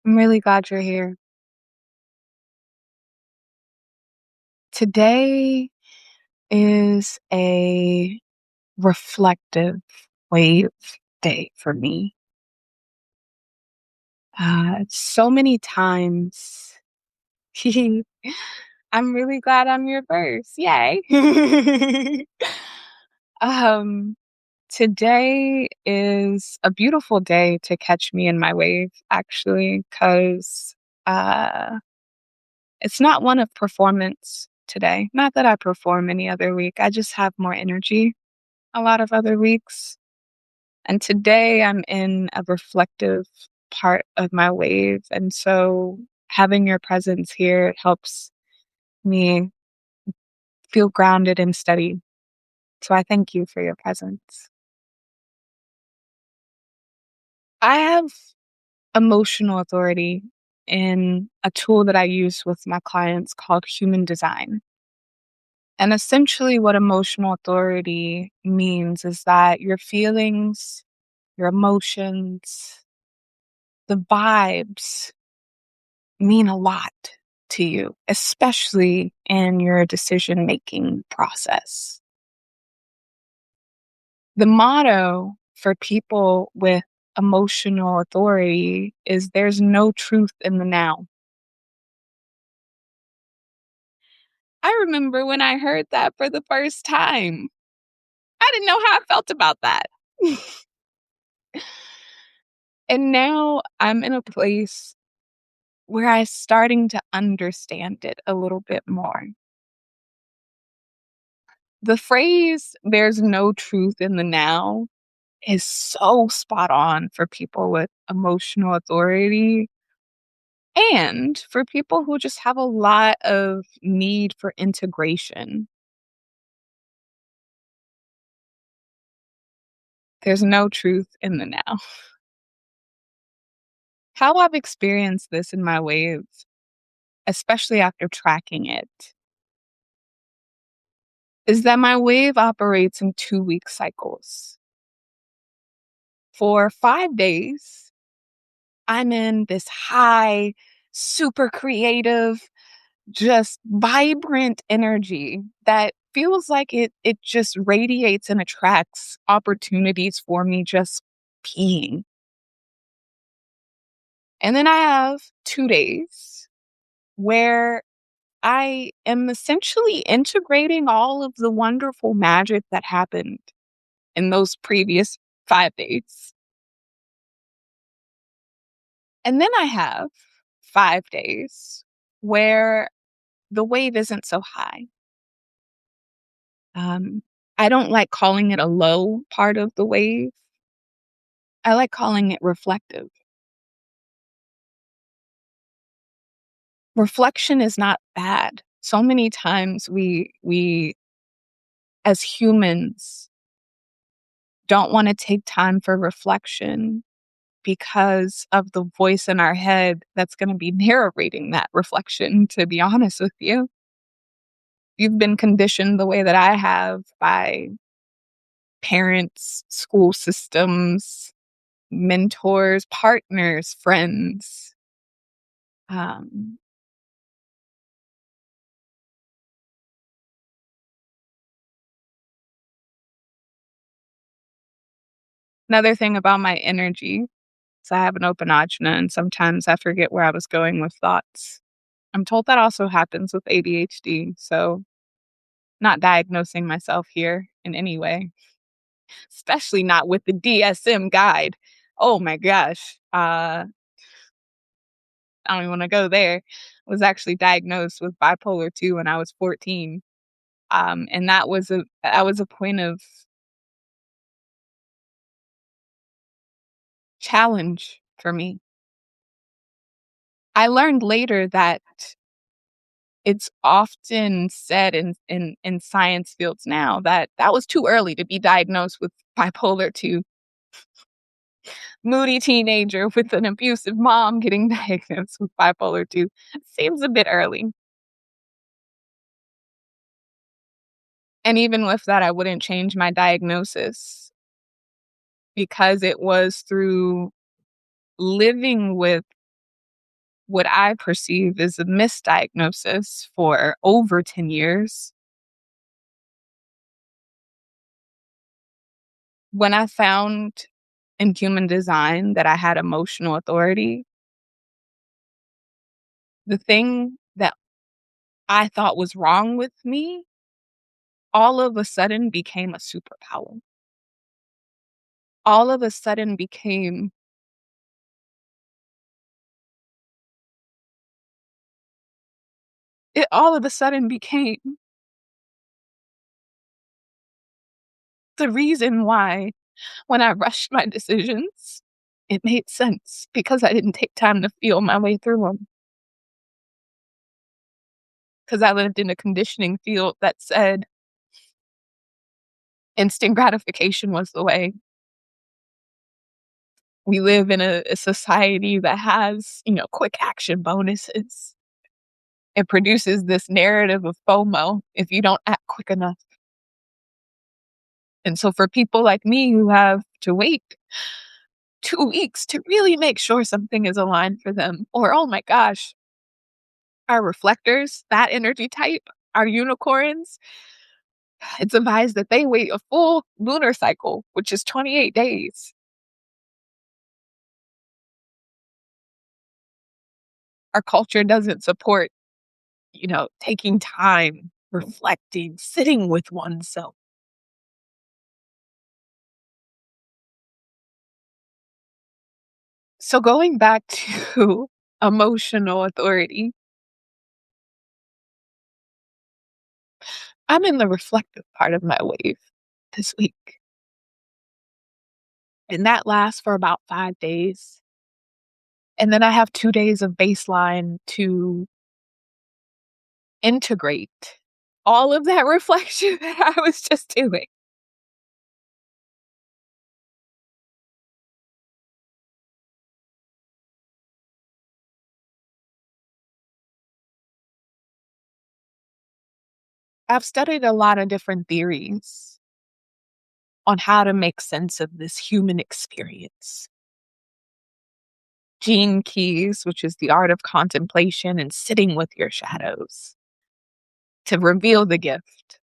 I'm really glad you're here. Today is a reflective wave day for me. So many times, I'm really glad I'm your first. Yay. um, Today is a beautiful day to catch me in my wave, actually, because uh, it's not one of performance today. Not that I perform any other week. I just have more energy a lot of other weeks. And today I'm in a reflective part of my wave. And so having your presence here helps me feel grounded and steady. So I thank you for your presence. I have emotional authority in a tool that I use with my clients called human design. And essentially, what emotional authority means is that your feelings, your emotions, the vibes mean a lot to you, especially in your decision making process. The motto for people with emotional authority is there's no truth in the now. I remember when I heard that for the first time. I didn't know how I felt about that. And now I'm in a place where I'm starting to understand it a little bit more. The phrase, "there's no truth in the now," is so spot on for people with emotional authority and for people who just have a lot of need for integration. There's no truth in the now. How I've experienced this in my wave, especially after tracking it, is that my wave operates in 2-week cycles. For 5 days, I'm in this high, super creative, just vibrant energy that feels like it just radiates and attracts opportunities for me just being. And then I have 2 days where I am essentially integrating all of the wonderful magic that happened in those previous 5 days. And then I have 5 days where the wave isn't so high. Um, I don't like calling it a low part of the wave. I like calling it reflective. Reflection is not bad. So many times we as humans don't want to take time for reflection because of the voice in our head that's going to be narrating that reflection, to be honest with you. You've been conditioned the way that I have by parents, school systems, mentors, partners, friends. Um, Another thing about my energy is I have an open ajna, and sometimes I forget where I was going with thoughts. I'm told that also happens with ADHD, so not diagnosing myself here in any way, especially not with the DSM guide. Oh my gosh. I don't even want to go there. Was actually diagnosed with bipolar 2 when I was 14. And that was a point of challenge for me. I learned later that it's often said in science fields now that that was too early to be diagnosed with bipolar 2. Moody teenager with an abusive mom getting diagnosed with bipolar 2 seems a bit early. And even with that, I wouldn't change my diagnosis because it was through living with what I perceive is a misdiagnosis for over 10 years. When I found in human design that I had emotional authority, the thing that I thought was wrong with me all of a sudden became a superpower. All of a sudden became it all of a sudden became the reason why when I rushed my decisions, it made sense because I didn't take time to feel my way through them. Because I lived in a conditioning field that said instant gratification was the way. We live in a society that has, quick action bonuses. It produces this narrative of FOMO if you don't act quick enough. And so for people like me who have to wait 2 weeks to really make sure something is aligned for them, or oh my gosh, our reflectors, that energy type, our unicorns, it's advised that they wait a full lunar cycle, which is 28 days. Our culture doesn't support, taking time, reflecting, sitting with oneself. So going back to emotional authority, I'm in the reflective part of my wave this week. And that lasts for about 5 days. And then I have 2 days of baseline to integrate all of that reflection that I was just doing. I've studied a lot of different theories on how to make sense of this human experience. Gene Keys, which is the art of contemplation and sitting with your shadows to reveal the gift.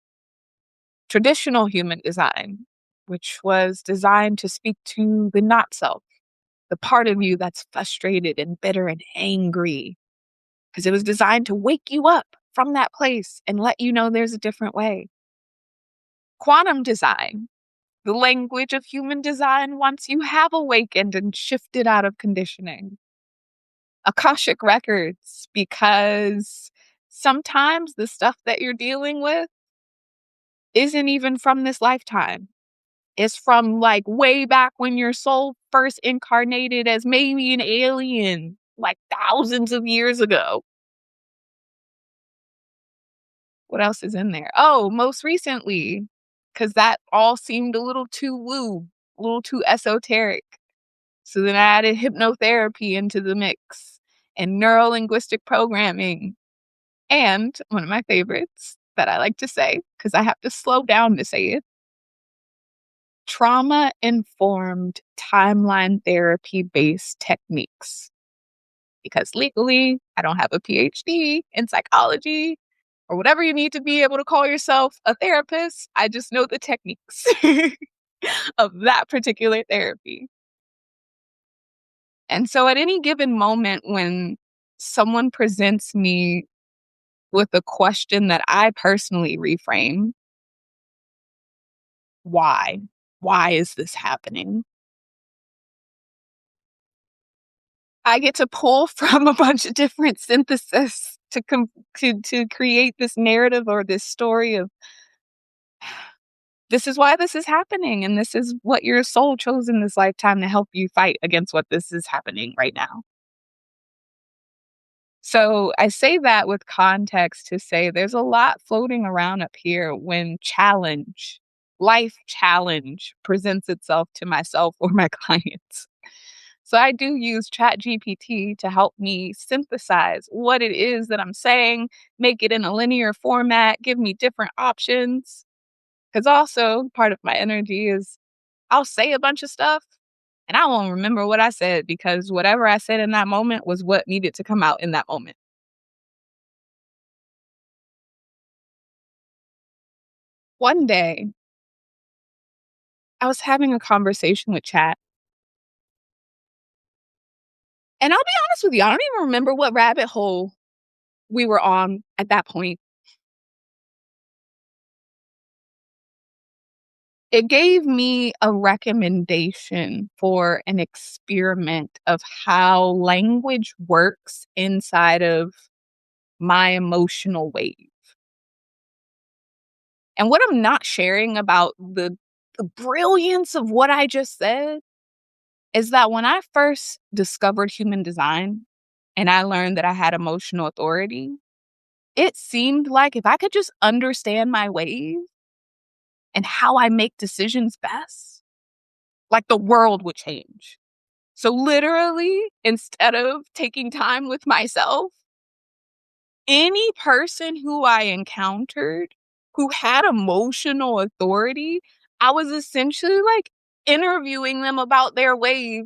Traditional human design, which was designed to speak to the not self, the part of you that's frustrated and bitter and angry, because it was designed to wake you up from that place and let you know there's a different way. Quantum design, the language of human design once you have awakened and shifted out of conditioning. Akashic records, because sometimes the stuff that you're dealing with isn't even from this lifetime. It's from like way back when your soul first incarnated as maybe an alien, like thousands of years ago. What else is in there? Oh, most recently, because that all seemed a little too woo, a little too esoteric. So then I added hypnotherapy into the mix and neuro linguistic programming. And one of my favorites that I like to say, because I have to slow down to say it, trauma informed timeline therapy based techniques. Because legally, I don't have a PhD in psychology or whatever you need to be able to call yourself a therapist. I just know the techniques of that particular therapy. And so at any given moment when someone presents me with a question that I personally reframe, why? Why is this happening? I get to pull from a bunch of different synthesis to create this narrative or this story of this is why this is happening, and this is what your soul chose in this lifetime to help you fight against what this is happening right now. So I say that with context to say there's a lot floating around up here when life challenge presents itself to myself or my clients. So I do use ChatGPT to help me synthesize what it is that I'm saying, make it in a linear format, give me different options. Because also part of my energy is I'll say a bunch of stuff And I won't remember what I said because whatever I said in that moment was what needed to come out in that moment. One day, I was having a conversation with chat, and I'll be honest with you, I don't even remember what rabbit hole we were on at that point. It gave me a recommendation for an experiment of how language works inside of my emotional wave. And what I'm not sharing about the brilliance of what I just said is that when I first discovered human design and I learned that I had emotional authority, it seemed like if I could just understand my wave and how I make decisions best, like the world would change. So, literally, instead of taking time with myself, any person who I encountered who had emotional authority, I was essentially like interviewing them about their wave,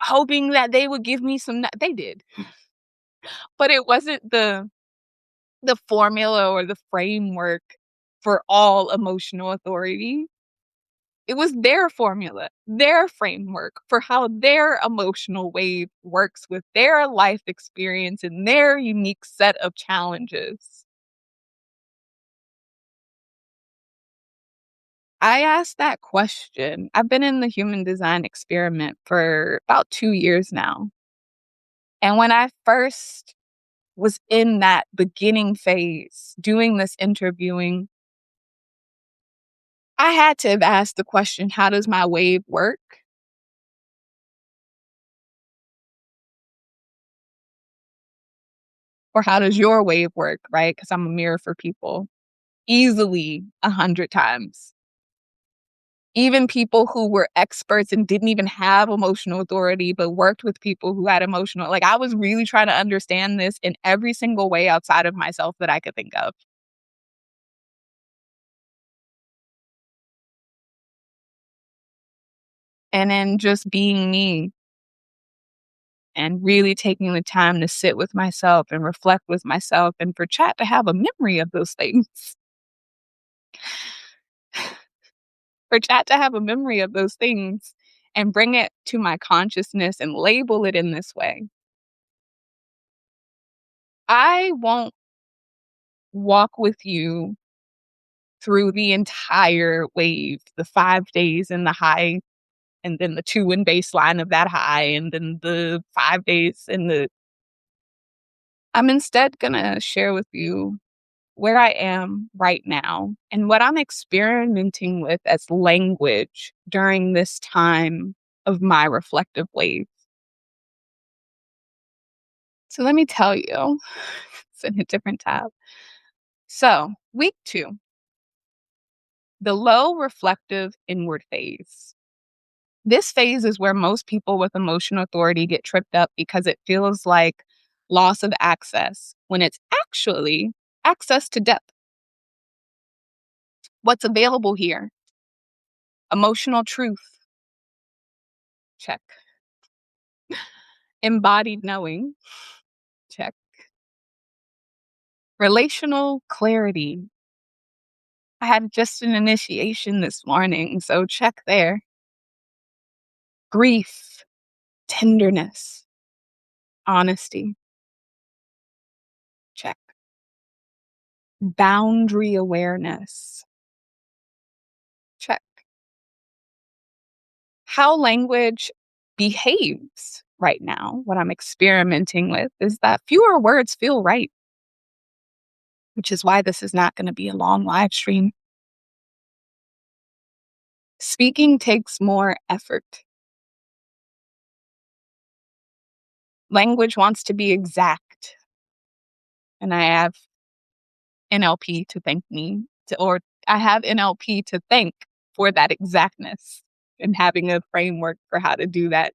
hoping that they would give me some. They did, but it wasn't the formula or the framework for all emotional authority. It was their formula, their framework for how their emotional wave works with their life experience and their unique set of challenges. I asked that question. I've been in the human design experiment for about 2 years now. And when I first was in that beginning phase doing this interviewing, I had to have asked the question, how does my wave work? Or how does your wave work, right? Because I'm a mirror for people. Easily 100 times. Even people who were experts and didn't even have emotional authority, but worked with people who had emotional, like, I was really trying to understand this in every single way outside of myself that I could think of. And then just being me and really taking the time to sit with myself and reflect with myself and for chat to have a memory of those things. For chat to have a memory of those things and bring it to my consciousness and label it in this way. I won't walk with you through the entire wave, the 5 days in the high, and then the 2 in baseline of that high, and then the 5 days in the I'm instead gonna share with you where I am right now and what I'm experimenting with as language during this time of my reflective wave. So let me tell you, it's in a different tab. So, week 2, the low reflective inward phase. This phase is where most people with emotional authority get tripped up because it feels like loss of access when it's actually access to depth. What's available here? Emotional truth, check. Embodied knowing, check. Relational clarity. I had just an initiation this morning, so check there. Grief, tenderness, honesty, check. Boundary awareness, check. How language behaves right now, what I'm experimenting with, is that fewer words feel right, which is why this is not going to be a long live stream. Speaking takes more effort. Language wants to be exact. And I have NLP to thank me, or I have NLP to thank for that exactness and having a framework for how to do that